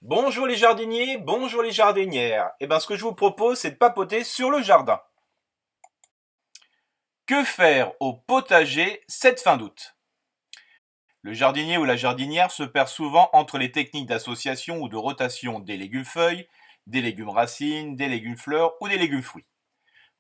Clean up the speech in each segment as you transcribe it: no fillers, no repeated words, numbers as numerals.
Bonjour les jardiniers, bonjour les jardinières. Ce que je vous propose, c'est de papoter sur le jardin. Que faire au potager cette fin d'août? Le jardinier ou la jardinière se perd souvent entre les techniques d'association ou de rotation des légumes feuilles, des légumes racines, des légumes fleurs ou des légumes fruits.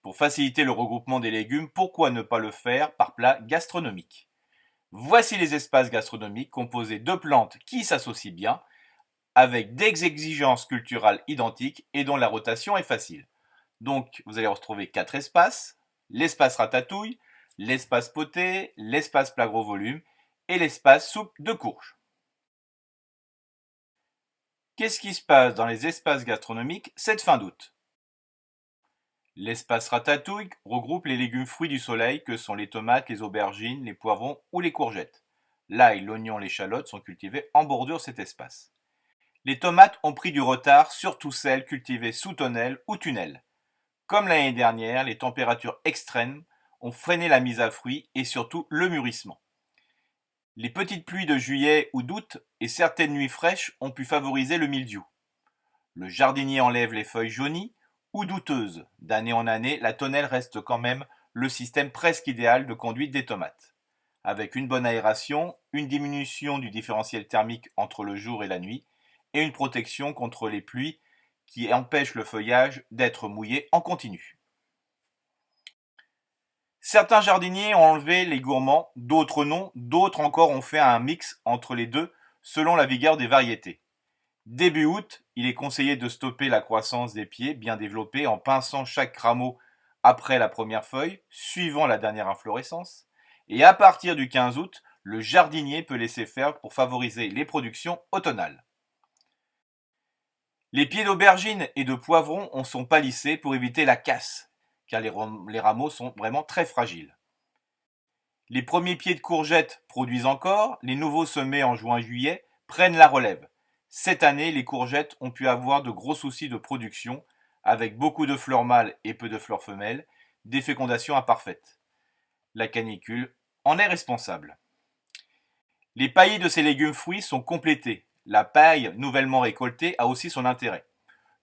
Pour faciliter le regroupement des légumes, pourquoi ne pas le faire par plat gastronomique? Voici les espaces gastronomiques composés de plantes qui s'associent bien, avec des exigences culturelles identiques et dont la rotation est facile. Donc, vous allez retrouver quatre espaces: l'espace ratatouille, l'espace poté, l'espace plat gros volume et l'espace soupe de courge. Qu'est-ce qui se passe dans les espaces gastronomiques cette fin d'août? L'espace ratatouille regroupe les légumes fruits du soleil que sont les tomates, les aubergines, les poivrons ou les courgettes. L'ail, l'oignon, l'échalote sont cultivés en bordure de cet espace. Les tomates ont pris du retard, surtout celles cultivées sous tonnelle ou tunnel. Comme l'année dernière, les températures extrêmes ont freiné la mise à fruit et surtout le mûrissement. Les petites pluies de juillet ou d'août et certaines nuits fraîches ont pu favoriser le mildiou. Le jardinier enlève les feuilles jaunies ou douteuses. D'année en année, la tonnelle reste quand même le système presque idéal de conduite des tomates. Avec une bonne aération, une diminution du différentiel thermique entre le jour et la nuit et une protection contre les pluies qui empêchent le feuillage d'être mouillé en continu. Certains jardiniers ont enlevé les gourmands, d'autres non, d'autres encore ont fait un mix entre les deux selon la vigueur des variétés. Début août, il est conseillé de stopper la croissance des pieds bien développés en pinçant chaque rameau après la première feuille, suivant la dernière inflorescence. Et à partir du 15 août, le jardinier peut laisser faire pour favoriser les productions automnales. Les pieds d'aubergine et de poivron sont palissés pour éviter la casse, car les rameaux sont vraiment très fragiles. Les premiers pieds de courgettes produisent encore, les nouveaux semés en juin-juillet prennent la relève. Cette année, les courgettes ont pu avoir de gros soucis de production, avec beaucoup de fleurs mâles et peu de fleurs femelles, des fécondations imparfaites. La canicule en est responsable. Les paillis de ces légumes fruits sont complétés. La paille nouvellement récoltée a aussi son intérêt.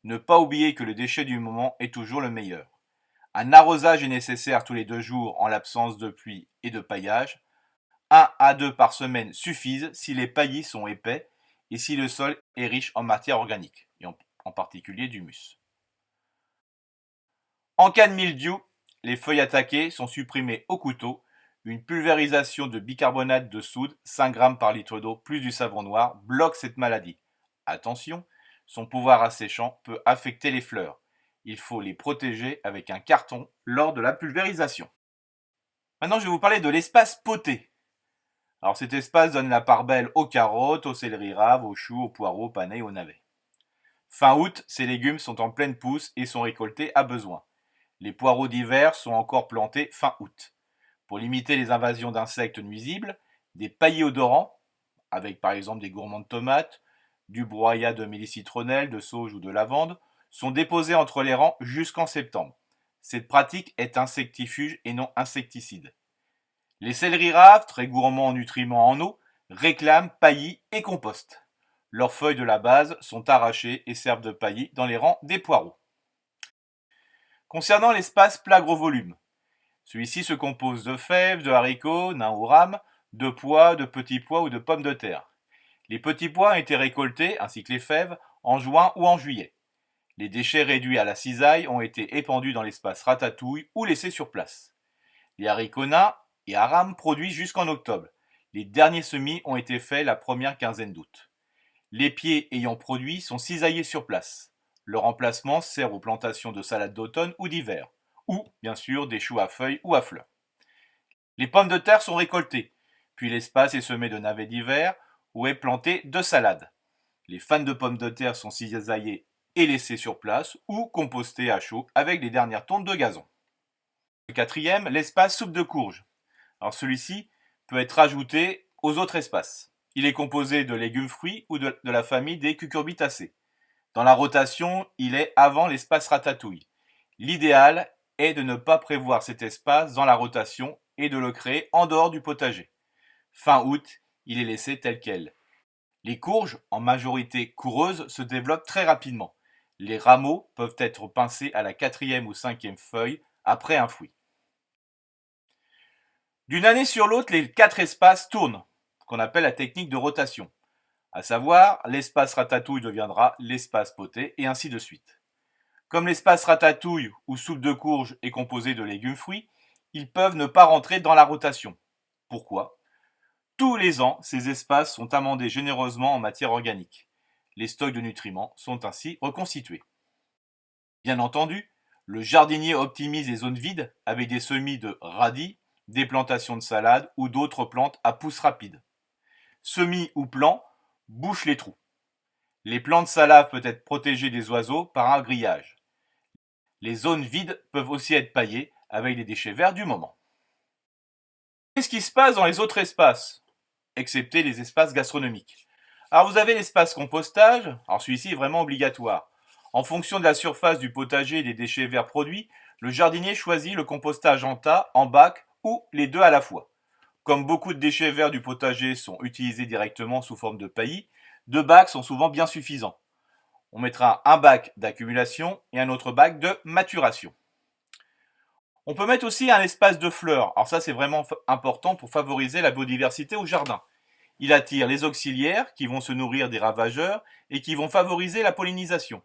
Ne pas oublier que le déchet du moment est toujours le meilleur. Un arrosage est nécessaire tous les 2 jours en l'absence de pluie et de paillage. 1 à 2 par semaine suffisent si les paillis sont épais et si le sol est riche en matière organique, et en particulier d'humus. En cas de mildiou, les feuilles attaquées sont supprimées au couteau. Une pulvérisation de bicarbonate de soude, 5 g par litre d'eau plus du savon noir, bloque cette maladie. Attention, son pouvoir asséchant peut affecter les fleurs. Il faut les protéger avec un carton lors de la pulvérisation. Maintenant, je vais vous parler de l'espace poté. Alors cet espace donne la part belle aux carottes, aux céleri raves, aux choux, aux poireaux, aux panais, aux navets. Fin août, ces légumes sont en pleine pousse et sont récoltés à besoin. Les poireaux d'hiver sont encore plantés fin août. Pour limiter les invasions d'insectes nuisibles, des paillis odorants, avec par exemple des gourmands de tomates, du broyat de mélicitronnelle, de sauge ou de lavande, sont déposés entre les rangs jusqu'en septembre. Cette pratique est insectifuge et non insecticide. Les céleri raves, très gourmands en nutriments en eau, réclament paillis et compost. Leurs feuilles de la base sont arrachées et servent de paillis dans les rangs des poireaux. Concernant l'espace plat gros volume, celui-ci se compose de fèves, de haricots, nains ou rames, de pois, de petits pois ou de pommes de terre. Les petits pois ont été récoltés, ainsi que les fèves, en juin ou en juillet. Les déchets réduits à la cisaille ont été épandus dans l'espace ratatouille ou laissés sur place. Les haricots nains et arames produisent jusqu'en octobre. Les derniers semis ont été faits la première quinzaine d'août. Les pieds ayant produit sont cisaillés sur place. Leur emplacement sert aux plantations de salades d'automne ou d'hiver, ou bien sûr des choux à feuilles ou à fleurs. Les pommes de terre sont récoltées, puis l'espace est semé de navets d'hiver ou est planté de salades. Les fans de pommes de terre sont cisaillés et laissés sur place ou compostés à chaud avec les dernières tontes de gazon. Le quatrième, l'espace soupe de courge. Alors celui-ci peut être ajouté aux autres espaces. Il est composé de légumes fruits ou de la famille des cucurbitacées. Dans la rotation, il est avant l'espace ratatouille. L'idéal est de ne pas prévoir cet espace dans la rotation et de le créer en dehors du potager. Fin août, il est laissé tel quel. Les courges, en majorité coureuses, se développent très rapidement. Les rameaux peuvent être pincés à la 4e ou 5e feuille après un fouis. D'une année sur l'autre, les 4 espaces tournent, ce qu'on appelle la technique de rotation. À savoir, l'espace ratatouille deviendra l'espace poté, et ainsi de suite. Comme l'espace ratatouille ou soupe de courge est composé de légumes fruits, ils peuvent ne pas rentrer dans la rotation. Pourquoi ? Tous les ans, ces espaces sont amendés généreusement en matière organique. Les stocks de nutriments sont ainsi reconstitués. Bien entendu, le jardinier optimise les zones vides avec des semis de radis, des plantations de salade ou d'autres plantes à pousse rapide. Semis ou plants bouchent les trous. Les plantes salades peuvent être protégées des oiseaux par un grillage. Les zones vides peuvent aussi être paillées avec des déchets verts du moment. Qu'est-ce qui se passe dans les autres espaces, excepté les espaces gastronomiques? Alors vous avez l'espace compostage, alors celui-ci est vraiment obligatoire. En fonction de la surface du potager et des déchets verts produits, le jardinier choisit le compostage en tas, en bac ou les deux à la fois. Comme beaucoup de déchets verts du potager sont utilisés directement sous forme de paillis, 2 bacs sont souvent bien suffisants. On mettra un bac d'accumulation et un autre bac de maturation. On peut mettre aussi un espace de fleurs. Alors ça, c'est vraiment important pour favoriser la biodiversité au jardin. Il attire les auxiliaires qui vont se nourrir des ravageurs et qui vont favoriser la pollinisation.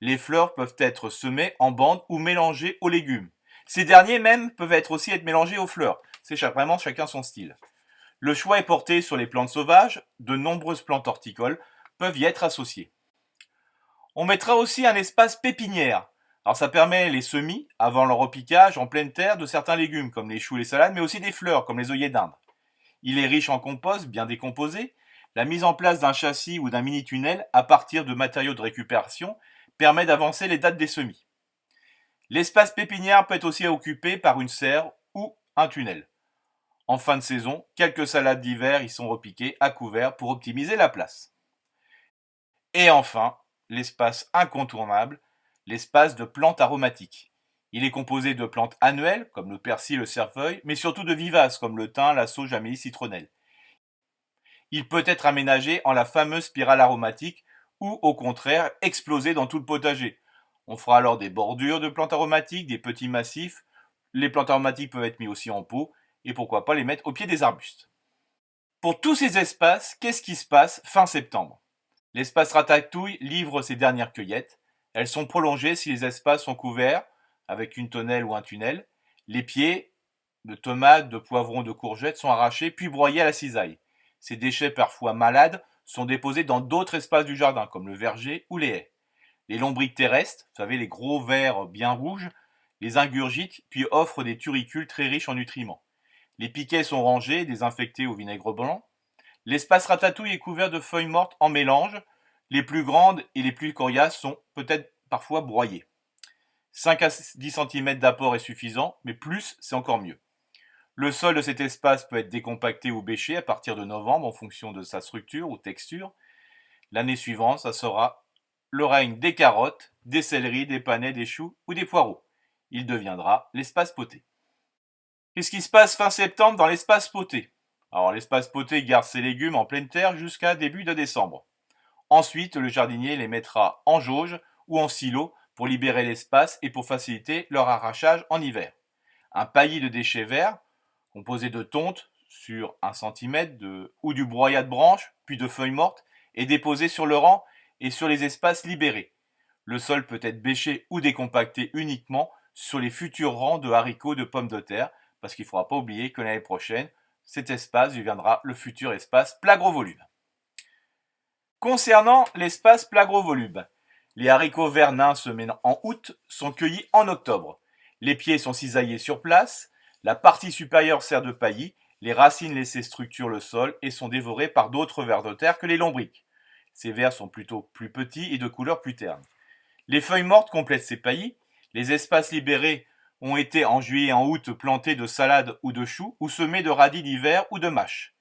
Les fleurs peuvent être semées en bande ou mélangées aux légumes. Ces derniers même peuvent aussi être mélangés aux fleurs. C'est vraiment chacun son style. Le choix est porté sur les plantes sauvages. De nombreuses plantes horticoles peuvent y être associées. On mettra aussi un espace pépinière. Alors ça permet les semis, avant leur repiquage en pleine terre, de certains légumes comme les choux et les salades, mais aussi des fleurs comme les œillets d'Inde. Il est riche en compost bien décomposé. La mise en place d'un châssis ou d'un mini-tunnel à partir de matériaux de récupération permet d'avancer les dates des semis. L'espace pépinière peut être aussi occupé par une serre ou un tunnel. En fin de saison, quelques salades d'hiver y sont repiquées à couvert pour optimiser la place. Et enfin, l'espace incontournable, l'espace de plantes aromatiques. Il est composé de plantes annuelles, comme le persil, le cerfeuil, mais surtout de vivaces, comme le thym, la sauge, l'amélie, citronnelle. Il peut être aménagé en la fameuse spirale aromatique, ou au contraire, explosé dans tout le potager. On fera alors des bordures de plantes aromatiques, des petits massifs. Les plantes aromatiques peuvent être mis aussi en pot, et pourquoi pas les mettre au pied des arbustes. Pour tous ces espaces, qu'est-ce qui se passe fin septembre? L'espace ratatouille livre ses dernières cueillettes. Elles sont prolongées si les espaces sont couverts avec une tonnelle ou un tunnel. Les pieds de tomates, de poivrons, de courgettes sont arrachés puis broyés à la cisaille. Ces déchets parfois malades sont déposés dans d'autres espaces du jardin comme le verger ou les haies. Les lombrics terrestres, vous savez les gros vers bien rouges, les ingurgitent puis offrent des turicules très riches en nutriments. Les piquets sont rangés, désinfectés au vinaigre blanc. L'espace ratatouille est couvert de feuilles mortes en mélange. Les plus grandes et les plus coriaces sont peut-être parfois broyées. 5 à 10 cm d'apport est suffisant, mais plus c'est encore mieux. Le sol de cet espace peut être décompacté ou bêché à partir de novembre en fonction de sa structure ou texture. L'année suivante, ça sera le règne des carottes, des céleris, des panais, des choux ou des poireaux. Il deviendra l'espace poté. Qu'est-ce qui se passe fin septembre dans l'espace poté? Alors l'espace poté garde ses légumes en pleine terre jusqu'à début de décembre. Ensuite, le jardinier les mettra en jauge ou en silo pour libérer l'espace et pour faciliter leur arrachage en hiver. Un paillis de déchets verts, composé de tonte sur 1 cm ou du broyat de branches, puis de feuilles mortes, est déposé sur le rang et sur les espaces libérés. Le sol peut être bêché ou décompacté uniquement sur les futurs rangs de haricots, de pommes de terre, parce qu'il ne faudra pas oublier que l'année prochaine, cet espace deviendra le futur espace plat gros volume. Concernant l'espace plat gros volume, les haricots verts nains semés en août sont cueillis en octobre. Les pieds sont cisaillés sur place, la partie supérieure sert de paillis, les racines laissées structurent le sol et sont dévorées par d'autres vers de terre que les lombrics. Ces vers sont plutôt plus petits et de couleur plus terne. Les feuilles mortes complètent ces paillis. Les espaces libérés ont été en juillet et en août plantés de salades ou de choux ou semés de radis d'hiver ou de mâches.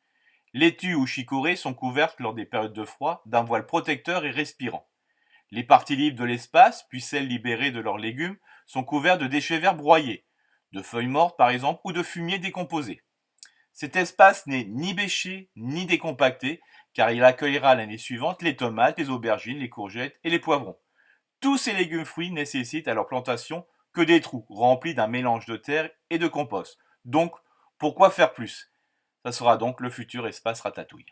Laitues ou chicorées sont couvertes lors des périodes de froid d'un voile protecteur et respirant. Les parties libres de l'espace, puis celles libérées de leurs légumes, sont couvertes de déchets verts broyés, de feuilles mortes par exemple ou de fumier décomposé. Cet espace n'est ni bêché ni décompacté car il accueillera l'année suivante les tomates, les aubergines, les courgettes et les poivrons. Tous ces légumes-fruits nécessitent à leur plantation que des trous remplis d'un mélange de terre et de compost. Donc, pourquoi faire plus? Ça sera donc le futur espace ratatouille.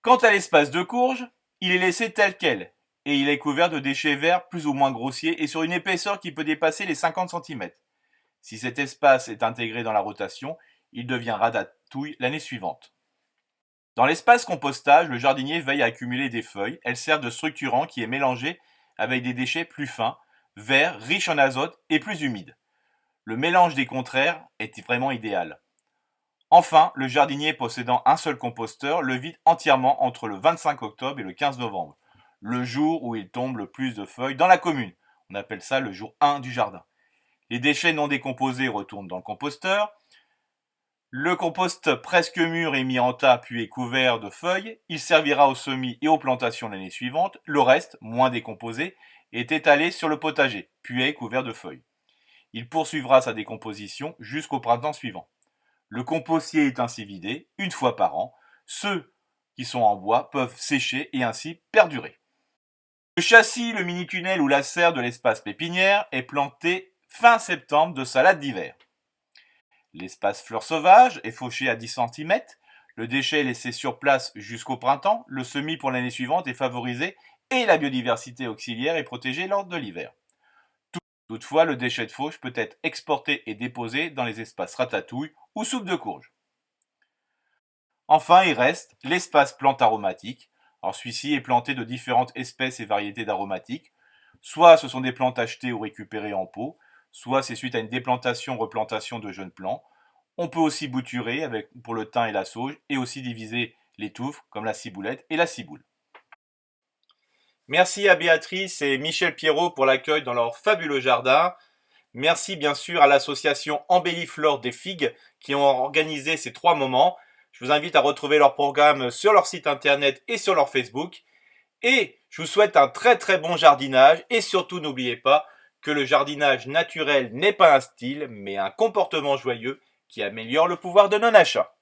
Quant à l'espace de courge, il est laissé tel quel, et il est couvert de déchets verts plus ou moins grossiers et sur une épaisseur qui peut dépasser les 50 cm. Si cet espace est intégré dans la rotation, il devient ratatouille l'année suivante. Dans l'espace compostage, le jardinier veille à accumuler des feuilles. Elles servent de structurant qui est mélangé avec des déchets plus fins, verts, riches en azote et plus humides. Le mélange des contraires est vraiment idéal. Enfin, le jardinier possédant un seul composteur le vide entièrement entre le 25 octobre et le 15 novembre, le jour où il tombe le plus de feuilles dans la commune. On appelle ça le jour 1 du jardin. Les déchets non décomposés retournent dans le composteur. Le compost presque mûr est mis en tas puis est couvert de feuilles. Il servira aux semis et aux plantations l'année suivante. Le reste, moins décomposé, est étalé sur le potager, puis est couvert de feuilles. Il poursuivra sa décomposition jusqu'au printemps suivant. Le compostier est ainsi vidé une fois par an. Ceux qui sont en bois peuvent sécher et ainsi perdurer. Le châssis, le mini-tunnel ou la serre de l'espace pépinière est planté fin septembre de salade d'hiver. L'espace fleurs sauvages est fauché à 10 cm. Le déchet est laissé sur place jusqu'au printemps. Le semis pour l'année suivante est favorisé et la biodiversité auxiliaire est protégée lors de l'hiver. Toutefois, le déchet de fauche peut être exporté et déposé dans les espaces ratatouille ou soupe de courge. Enfin, il reste l'espace plantes aromatiques. Alors celui-ci est planté de différentes espèces et variétés d'aromatiques. Soit ce sont des plantes achetées ou récupérées en pot, soit c'est suite à une déplantation-replantation de jeunes plants. On peut aussi bouturer pour le thym et la sauge et aussi diviser les touffes comme la ciboulette et la ciboule. Merci à Béatrice et Michel Pierrot pour l'accueil dans leur fabuleux jardin. Merci bien sûr à l'association Embelliflore des Figues qui ont organisé ces 3 moments. Je vous invite à retrouver leur programme sur leur site internet et sur leur Facebook. Et je vous souhaite un très très bon jardinage et surtout n'oubliez pas que le jardinage naturel n'est pas un style mais un comportement joyeux qui améliore le pouvoir de non-achat.